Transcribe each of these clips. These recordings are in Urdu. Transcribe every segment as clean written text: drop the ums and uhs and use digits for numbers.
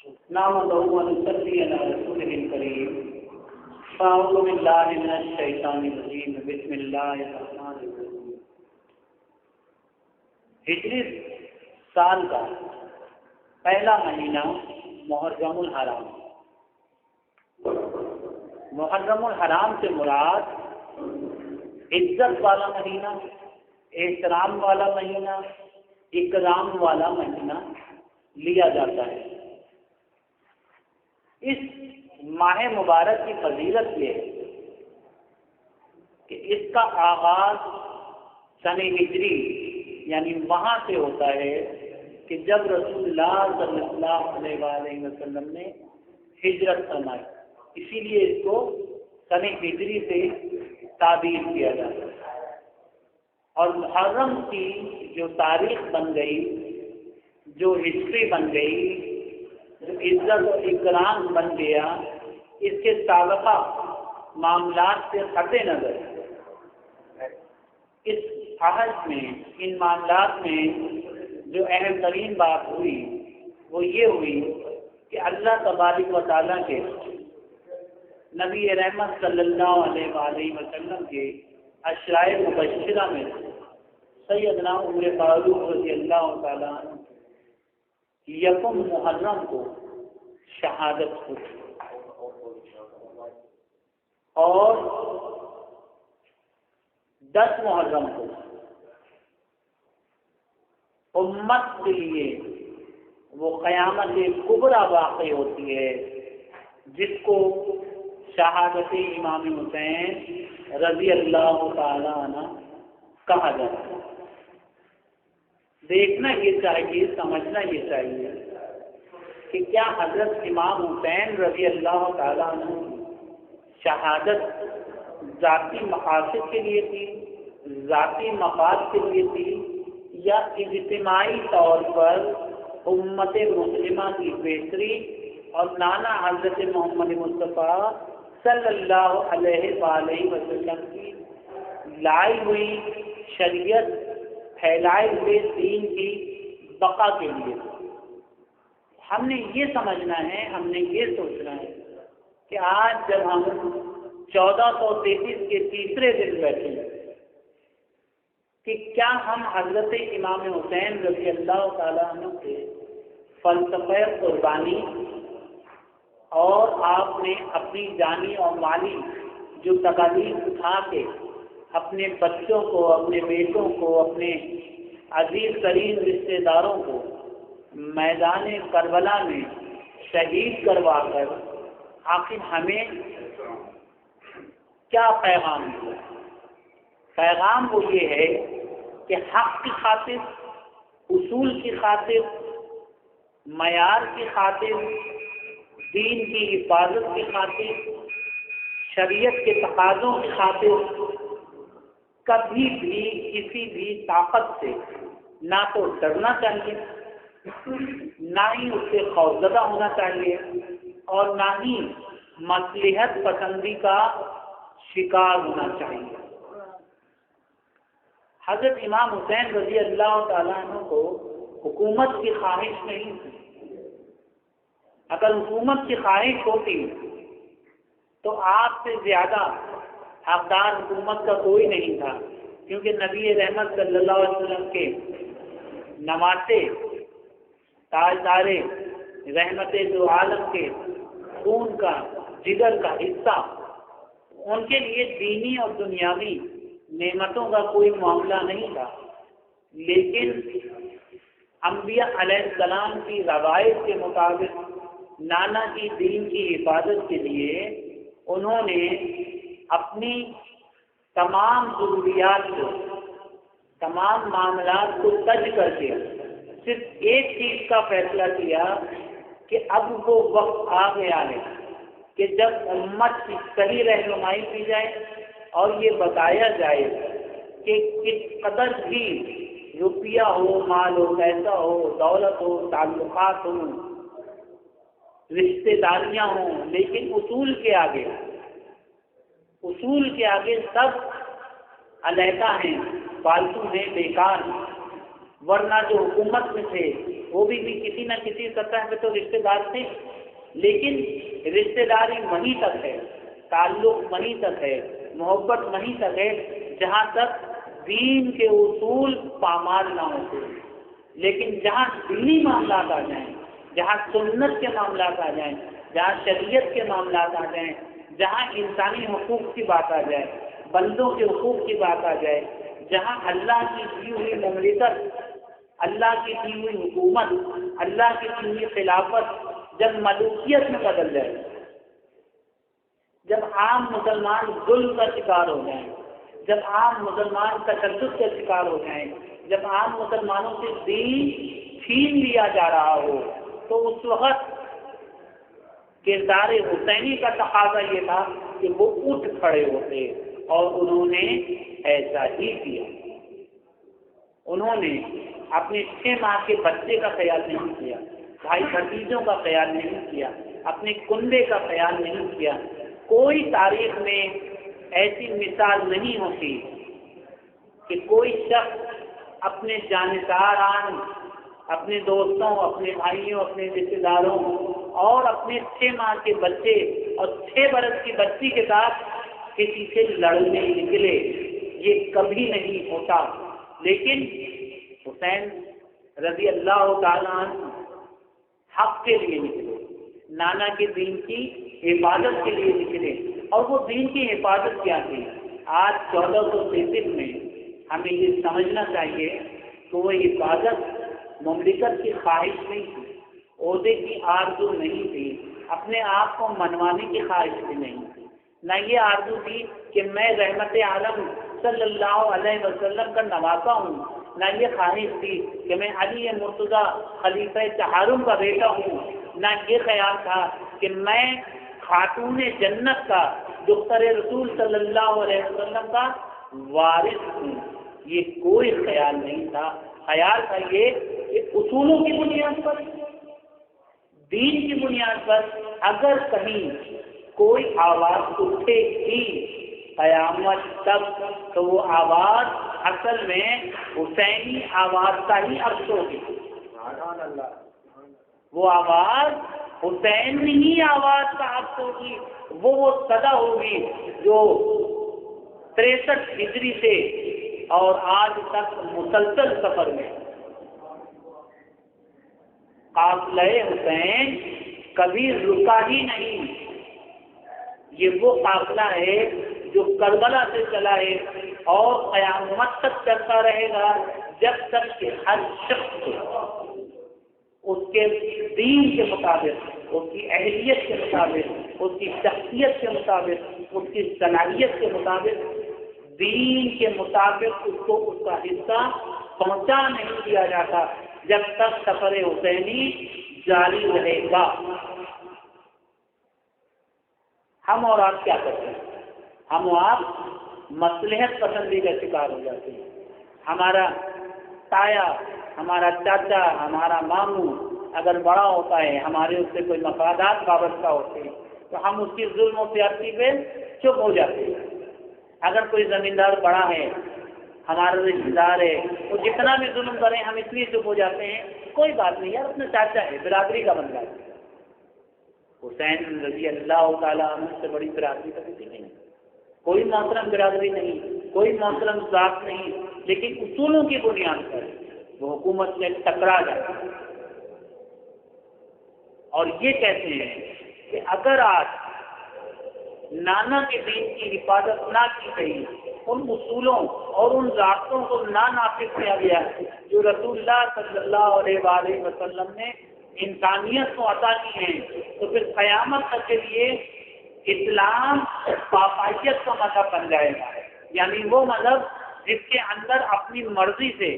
نحمدہ و نصلی علی رسولہ الکریم اعوذ باللہ من الشیطان الرجیم بسم اللہ الرحمن الرحیم۔ ہجری سال کا پہلا مہینہ محرم الحرام۔ محرم الحرام سے مراد عزت والا مہینہ، احترام والا مہینہ، اکرام والا مہینہ لیا جاتا ہے۔ اس ماہ مبارک کی فضیلت یہ ہے کہ اس کا آغاز سن ہجری یعنی وہاں سے ہوتا ہے کہ جب رسول اللہ صلی اللہ علیہ وآلہ وسلم نے ہجرت فرمائی، اسی لیے اس کو سن ہجری سے تعبیر کیا جاتا ہے۔ اور محرم کی جو تاریخ بن گئی، جو ہسٹری بن گئی، جو عزت و اکرام بن گیا، اس کے سابقہ معاملات سے قطع نظر اس عہد میں، ان معاملات میں جو اہم ترین بات ہوئی وہ یہ ہوئی کہ اللہ تبارک و تعالیٰ کے نبی رحمت صلی اللہ علیہ وآلہ وسلم کے عشرائے مبشرہ میں سیدنا عمر فاروق رضی اللہ تعالیٰ عنہ یکم محرم کو شہادت ہوئی اور 10 محرم کو امت کے لیے وہ قیامت کبریٰ واقع ہوتی ہے جس کو شہادت امام حسین رضی اللہ تعالی عنہ کہا جاتا ہے۔ دیکھنا یہ چاہیے، سمجھنا یہ چاہیے کہ کیا حضرت امام حسین رضی اللہ تعالیٰ عنہ شہادت ذاتی مقاصد کے لیے تھی، ذاتی مفاد کے لیے تھی، یا اجتماعی طور پر امت مسلمہ کی بہتری اور نانا حضرت محمد مصطفیٰ صلی اللہ علیہ وآلہ وسلم کی لائی ہوئی شریعت، پھیلائے ہوئے دین کی بقا کے لیے؟ ہم نے یہ سمجھنا ہے، ہم نے یہ سوچنا ہے کہ آج جب ہم 1433 کے تیسرے دن بیٹھے ہیں کہ کیا ہم حضرت امام حسین رضی اللہ تعالیٰ عنہ کے فلسفہ قربانی اور آپ نے اپنی جانی اور مالی جو تکالیف اٹھا کے اپنے بچوں کو، اپنے بیٹوں کو، اپنے عزیز ترین رشتہ داروں کو میدان کربلا میں شہید کروا کر آخر ہمیں کیا پیغام دیا؟ پیغام وہ یہ ہے کہ حق کی خاطر، اصول کی خاطر، معیار کی خاطر، دین کی حفاظت کی خاطر، شریعت کے تقاضوں کی خاطر کبھی بھی کسی بھی طاقت سے نہ تو ڈرنا چاہیے، نہ ہی اس سے خوفزدہ ہونا چاہیے، اور نہ ہی مصلحت پسندی کا شکار ہونا چاہیے۔ حضرت امام حسین رضی اللہ تعالیٰ عنہ کو حکومت کی خواہش نہیں تھی۔ اگر حکومت کی خواہش ہوتی تو آپ سے زیادہ حقدار حکومت کا کوئی نہیں تھا، کیونکہ نبی رحمت صلی اللہ علیہ وسلم کے نواسے، تاجدار رحمت دو عالم کے خون کا، جگر کا حصہ، ان کے لیے دینی اور دنیاوی نعمتوں کا کوئی معاملہ نہیں تھا، لیکن انبیاء علیہ السلام کی روایت کے مطابق نانا کی دین کی حفاظت کے لیے انہوں نے اپنی تمام ضروریات کو، تمام معاملات کو ترک کر کے صرف ایک چیز کا فیصلہ کیا کہ اب وہ وقت آ گیا ہے کہ جب امت کی صحیح رہنمائی کی جائے اور یہ بتایا جائے کہ کس قدر بھی روپیہ ہو، مال ہو، پیسہ ہو، دولت ہو، تعلقات ہوں، رشتے داریاں ہوں، لیکن اصول کے آگے سب علیحدہ ہیں، فالتو ہیں، بیکار ہیں۔ ورنہ جو حکومت میں تھے وہ بھی کسی نہ کسی سطح پہ تو رشتے دار تھے، لیکن رشتے داری وہیں تک ہے، تعلق وہیں تک ہے، محبت وہیں تک ہے جہاں تک دین کے اصول پامال نہ ہوتے۔ لیکن جہاں دینی معاملات آ جائیں، جہاں سنت کے معاملات آ جائیں، جہاں شریعت کے معاملات آ جائیں، جہاں انسانی حقوق کی بات آ جائے، بندوں کے حقوق کی بات آ جائے، جہاں اللہ کی دی ہوئی مملکت، اللہ کی دی ہوئی حکومت، اللہ کی دی ہوئی خلافت جب ملوکیت میں بدل جائے، جب عام مسلمان ظلم کا شکار ہو جائیں، جب عام مسلمان تشدد کا شکار ہو جائیں، جب عام مسلمانوں سے دین چھین لیا جا رہا ہو، تو اس وقت کردار حسینی کا تقاضا یہ تھا کہ وہ اٹھ کھڑے ہوتے، اور انہوں نے ایسا ہی کیا۔ انہوں نے اپنے 6 ماہ کے بچے کا خیال نہیں کیا، بھائی بھتیجوں کا خیال نہیں کیا، اپنے کنبے کا خیال نہیں کیا۔ کوئی تاریخ میں ایسی مثال نہیں ہوتی کہ کوئی شخص اپنے جانشاران، اپنے دوستوں، اپنے بھائیوں، اپنے رشتے داروں اور اپنے 6 ماہ کے بچے اور 6 برس کی بچی کے ساتھ کسی سے لڑنے نکلے، یہ کبھی نہیں ہوتا۔ لیکن حسین رضی اللہ تعالیٰ عنہ حق کے لیے نکلے، نانا کے دین کی حفاظت کے لیے نکلے، اور وہ دین کی حفاظت کیا تھی؟ آج 1433 میں ہمیں یہ سمجھنا چاہیے کہ وہ حفاظت مملکت کی خواہش نہیں تھی، عہدے کی آرزو نہیں تھی، اپنے آپ کو منوانے کی خواہش بھی نہیں تھی، نہ یہ آرزو تھی کہ میں رحمت عالم صلی اللہ علیہ وسلم کا نواسا ہوں، نہ یہ خواہش تھی کہ میں علی مرتضیٰ خلیفہ چہارم کا بیٹا ہوں، نہ یہ خیال تھا کہ میں خاتون جنت کا، دختر رسول صلی اللہ علیہ وسلم کا وارث ہوں۔ یہ کوئی خیال نہیں تھا، خیال تھا یہ کہ اصولوں کی بنیاد پر، دین کی بنیاد پر اگر کہیں کوئی آواز اٹھے گی قیامت تک، تو وہ آواز اصل میں حسینی آواز کا ہی عکس ہوگی۔ وہ آواز حسینی آواز کا عکس ہوگی، وہ صدا ہوگی جو 63 ہجری سے اور آج تک مسلسل سفر میں قافلہ حسین کبھی رکا ہی نہیں۔ یہ وہ قافلہ ہے جو کربلا سے چلا ہے اور قیامت تک چلتا رہے گا، جب تک کہ ہر شخص اس کے دین کے مطابق، اس کی اہلیت کے مطابق، اس کی شخصیت کے مطابق، اس کی صلاحیت کے مطابق، دین کے مطابق اس کو اس کا حصہ پہنچا نہیں دیا جاتا، جب تک سفر حسینی جاری رہے گا۔ ہم اور آپ کیا کرتے ہیں؟ ہم اور آپ مصلحت پسندی کا شکار ہو جاتے ہیں۔ ہمارا تایا، ہمارا چاچا، ہمارا ماموں اگر بڑا ہوتا ہے، ہمارے اس سے کوئی مفادات وابستہ ہوتے ہیں، تو ہم اس کی ظلم و زیادتی پہ چپ ہو جاتے ہیں۔ اگر کوئی زمیندار بڑا ہے، ہمارا رشتے دار ہے، وہ جتنا بھی ظلم کریں ہم اس لیے چپ ہو جاتے ہیں، کوئی بات نہیں یار، اپنا چاچا ہے، برادری کا بندہ ہے۔ حسین رضی اللہ تعالیٰ عنہ سے بڑی برادری کا کسی نہیں، کوئی محترم برادری نہیں، کوئی محترم ذات نہیں، لیکن اصولوں کی بنیاد پر وہ حکومت سے ٹکرا جاتا ہے اور یہ کہتے ہیں کہ اگر آج نانا کے دین کی حفاظت نہ کی گئی، ان اصولوں اور ان ضابطوں کو نہ نافذ کیا گیا جو رسول اللہ صلی اللہ علیہ وآلہ وسلم نے انسانیت کو عطا کی ہیں، تو پھر قیامت تک کے لیے اسلام پاپائیت کا مذہب بن جائے گا، یعنی وہ مذہب جس کے اندر اپنی مرضی سے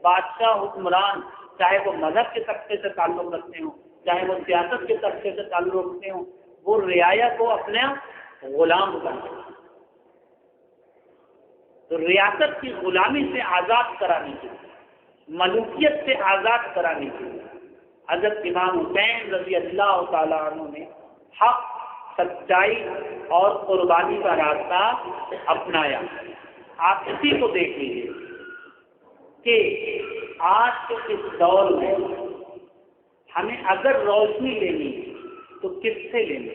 بادشاہ حکمران، چاہے وہ مذہب کے طبقے سے تعلق رکھتے ہوں، چاہے وہ سیاست کے طبقے سے تعلق رکھتے ہوں، وہ رعایا کو اپنے غلام بنائے۔ تو ریاست کی غلامی سے آزاد کرانے کے لیے، ملوکیت سے آزاد کرانے کے لیے حضرت امام حسین رضی اللہ تعالیٰ عنہ نے حق، سچائی اور قربانی کا راستہ اپنایا۔ آپ اسی کو دیکھ لیجیے کہ آج کے اس دور میں ہمیں اگر روشنی لینی تو کس سے لینی؟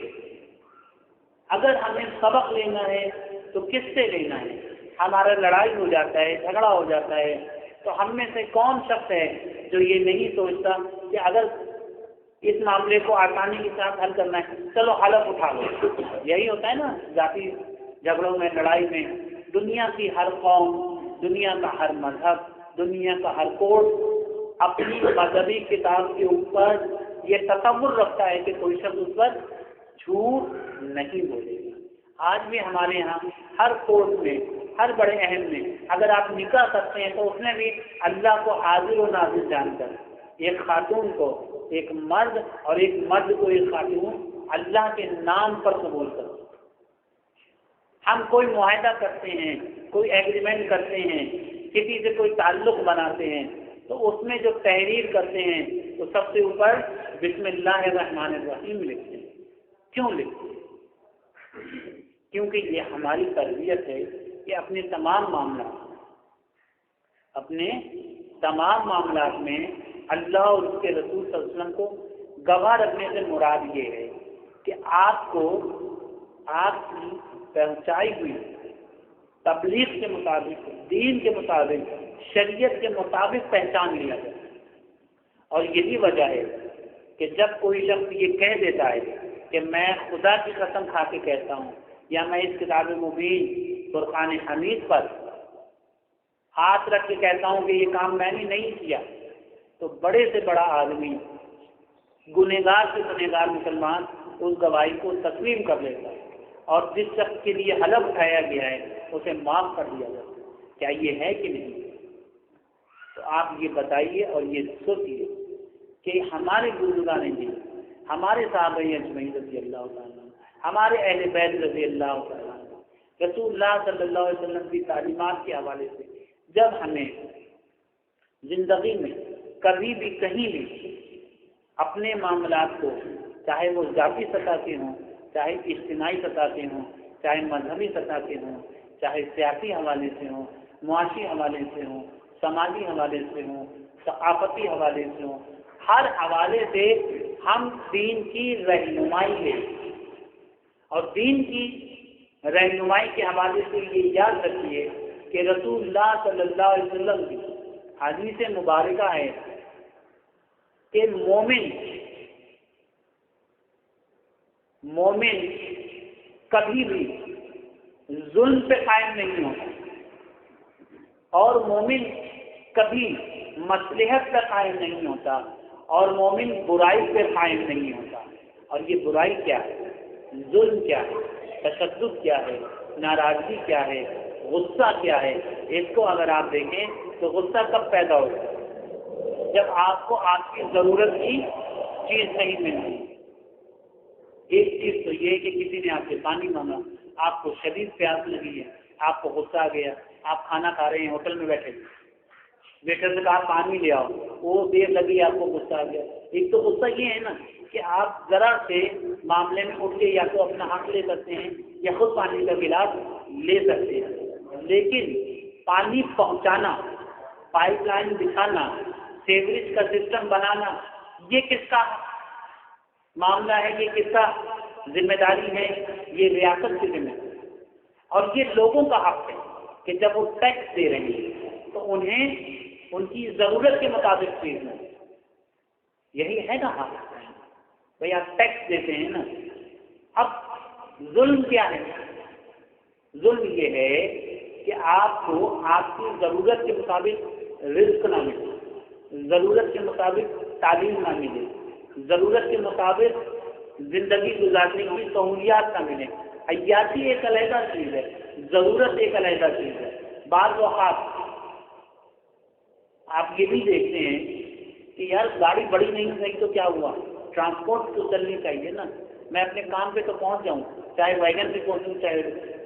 اگر ہمیں سبق لینا ہے تو کس سے لینا ہے؟ ہمارا لڑائی ہو جاتا ہے، جھگڑا ہو جاتا ہے، تو ہم میں سے کون شخص ہے جو یہ نہیں سوچتا کہ اگر اس معاملے کو آسانی کے ساتھ حل کرنا ہے چلو حلف اٹھا لو؟ یہی ہوتا ہے نا ذاتی جھگڑوں میں، لڑائی میں۔ دنیا کی ہر قوم، دنیا کا ہر مذہب، دنیا کا ہر کوٹ اپنی مذہبی کتاب کے اوپر یہ تصور رکھتا ہے کہ کوئی شخص اس پر جھوٹ نہیں بولے گا۔ آج بھی ہمارے یہاں ہر کوٹ میں، ہر بڑے اہم میں اگر آپ نکاح کرتے ہیں تو اس میں بھی اللہ کو حاضر و ناظر جان کر ایک خاتون کو ایک مرد اور ایک مرد کو ایک خاتون اللہ کے نام پر قبول کرتے ہیں۔ ہم کوئی معاہدہ کرتے ہیں، کوئی ایگریمنٹ کرتے ہیں، کسی سے کوئی تعلق بناتے ہیں تو اس میں جو تحریر کرتے ہیں تو سب سے اوپر بسم اللہ الرحمن الرحیم لکھتے ہیں۔ کیوں لکھتے ہیں؟ کیونکہ یہ ہماری تربیت ہے کہ اپنے تمام معاملات میں اللہ اور اس کے رسول صلی اللہ علیہ وسلم کو گواہ رکھنے سے مراد یہ ہے کہ آپ کو آپ کی پہنچائی ہوئی تبلیغ کے مطابق، دین کے مطابق، شریعت کے مطابق پہچان لیا جائے۔ اور یہی وجہ ہے کہ جب کوئی شخص یہ کہہ دیتا ہے کہ میں خدا کی قسم کھا کے کہتا ہوں، یا میں اس کتاب مبین فرقان حمید پر ہاتھ رکھ کے کہتا ہوں کہ یہ کام میں نے نہیں کیا، تو بڑے سے بڑا آدمی، گنہگار سے گنہگار مسلمان اس گواہی کو تسلیم کر لیتا ہے، اور جس شخص کے لیے حلف اٹھایا گیا ہے اسے معاف کر دیا جاتا ہے۔ کیا یہ ہے کہ نہیں؟ تو آپ یہ بتائیے اور یہ سوچیے کہ ہمارے بزرگان دین، ہمارے صحابہ اجمعین رضی اللہ تعالیٰ، ہمارے اہل بیت رضی اللہ تعالیٰ، رسول اللہ صلی اللہ علیہ وسلم کی تعلیمات کے حوالے سے جب ہمیں زندگی میں کبھی بھی کہیں بھی اپنے معاملات کو، چاہے وہ ذاتی سطح کے ہوں، چاہے اجتماعی سطح کے ہوں، چاہے مذہبی سطح کے ہوں، چاہے سیاسی حوالے سے ہوں، معاشی حوالے سے ہوں، سماجی حوالے سے ہوں، ثقافتی حوالے سے ہوں، ہر حوالے سے ہم دین کی رہنمائی لیں۔ اور دین کی رہنمائی کے حوالے سے یہ یاد رکھیے کہ رسول اللہ صلی اللہ علیہ وسلم کی حدیث مبارکہ ہے کہ مومن کبھی بھی ظلم پہ قائم نہیں ہوتا، اور مومن کبھی مصلحت پہ قائم نہیں ہوتا، اور مومن برائی پہ قائم نہیں ہوتا۔ اور یہ برائی کیا ہے؟ ظلم کیا ہے؟ تشدد کیا ہے؟ ناراضگی کیا ہے؟ غصہ کیا ہے؟ اس کو اگر آپ دیکھیں تو غصہ کب پیدا ہوتا ہے؟ جب آپ کو آپ کی ضرورت کی چیز نہیں ملتی۔ ایک چیز تو یہ ہے کہ کسی نے آپ سے پانی مانگا، آپ کو شدید پیاس لگی ہے، آپ کو غصہ آ گیا، آپ کھانا کھا رہے ہیں، ہوٹل میں بیٹھے، ویٹر سے کہا پانی لے آؤ، وہ دیر لگی، آپ کو غصہ آ گیا۔ ایک تو غصہ یہ ہے نا کہ آپ ذرا سے معاملے میں اٹھ کے یا تو اپنا حق لے سکتے ہیں یا خود پانی کا گلاس لے سکتے ہیں، لیکن پانی پہنچانا، پائپ لائن بچھانا، سیوریج کا سسٹم بنانا، یہ کس کا معاملہ ہے؟ یہ کس کا ذمہ داری ہے؟ یہ ریاست کی ذمہ داری، اور یہ لوگوں کا حق ہے کہ جب وہ ٹیکس دے رہے ہیں تو انہیں ان کی ضرورت کے مطابق چیز میں، یہی ہے نا حق۔ بھائی آپ ٹیکس دیتے ہیں نا۔ اب ظلم کیا ہے؟ ظلم یہ ہے کہ آپ کو آپ کی ضرورت کے مطابق رزق نہ ملے، ضرورت کے مطابق تعلیم نہ ملے، ضرورت کے مطابق زندگی گزارنے کی سہولیات نہ ملے۔ عیاشی ایک علیحدہ چیز ہے، ضرورت ایک علیحدہ چیز ہے۔ بعض اوقات آپ یہ بھی دیکھتے ہیں کہ یار گاڑی بڑی نہیں صحیح تو کیا ہوا، ٹرانسپورٹ تو چلنی چاہیے نا، میں اپنے کام پہ تو پہنچ جاؤں، چاہے ویگن سے پہنچوں، چاہے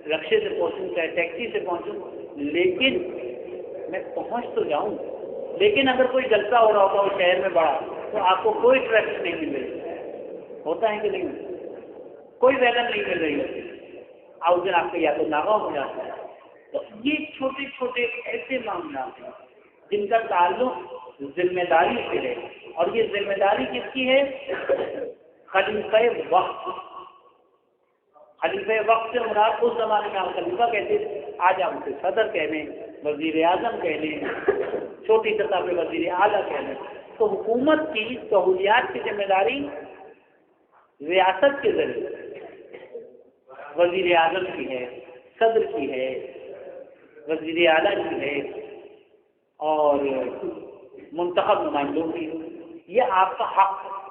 رکشے سے پہنچوں، چاہے ٹیکسی سے پہنچوں، لیکن میں پہنچ تو جاؤں۔ لیکن اگر کوئی جلسہ ہو رہا ہوگا اس شہر میں بڑا تو آپ کو کوئی ٹریفک نہیں مل رہی، ہوتا ہے کہ نہیں؟ کوئی ویگن نہیں مل رہی ہوتی، اس دن آپ کا یا تو ناغہ ہو جاتا ہے۔ تو یہ چھوٹے چھوٹے ایسے معاملات ہیں جن کا تعلق ذمہ داری سے ہے، اور یہ ذمہ داری کس کی ہے؟ خلیفہ وقت۔ خلیفہ وقت سے مراد اس زمانے میں آپ خلیفہ کہتے تھے، آج آپ اسے صدر کہہ لیں، وزیر اعظم کہہ لیں، چھوٹی سطح پہ وزیر اعلیٰ کہہ لیں۔ تو حکومت کی سہولیات کی ذمہ داری ریاست کے ذریعے وزیر اعظم کی ہے، صدر کی ہے، وزیر اعلیٰ کی ہے اور منتخب نمائندوں کی۔ یہ آپ کا حق ہے